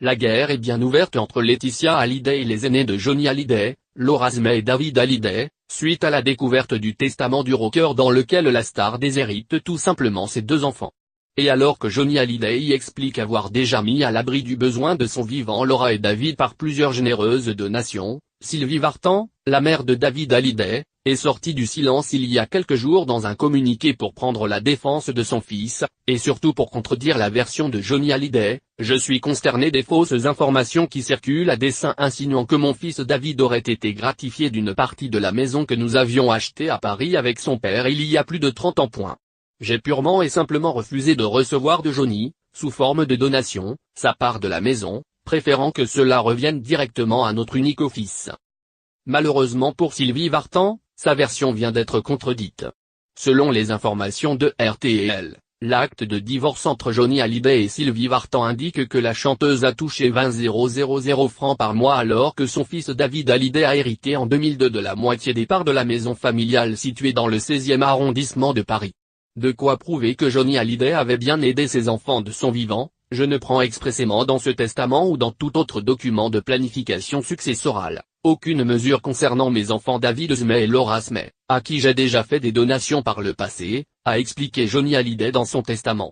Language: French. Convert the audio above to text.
La guerre est bien ouverte entre Laetitia Hallyday et les aînés de Johnny Hallyday, Laura Smith et David Hallyday, suite à la découverte du testament du rocker dans lequel la star déshérite tout simplement ses deux enfants. Et alors que Johnny Hallyday y explique avoir déjà mis à l'abri du besoin de son vivant Laura et David par plusieurs généreuses donations, Sylvie Vartan, la mère de David Hallyday, est sortie du silence il y a quelques jours dans un communiqué pour prendre la défense de son fils, et surtout pour contredire la version de Johnny Hallyday. « Je suis consterné des fausses informations qui circulent à dessein insinuant que mon fils David aurait été gratifié d'une partie de la maison que nous avions achetée à Paris avec son père il y a plus de 30 ans. J'ai purement et simplement refusé de recevoir de Johnny, sous forme de donation, sa part de la maison, préférant que cela revienne directement à notre unique fils. » Malheureusement pour Sylvie Vartan, sa version vient d'être contredite. Selon les informations de RTL, l'acte de divorce entre Johnny Hallyday et Sylvie Vartan indique que la chanteuse a touché 20 000 francs par mois alors que son fils David Hallyday a hérité en 2002 de la moitié des parts de la maison familiale située dans le 16e arrondissement de Paris. De quoi prouver que Johnny Hallyday avait bien aidé ses enfants de son vivant. Je ne prends expressément dans ce testament ou dans tout autre document de planification successorale aucune mesure concernant mes enfants David Smith et Laura Smith, à qui j'ai déjà fait des donations par le passé, a expliqué Johnny Hallyday dans son testament.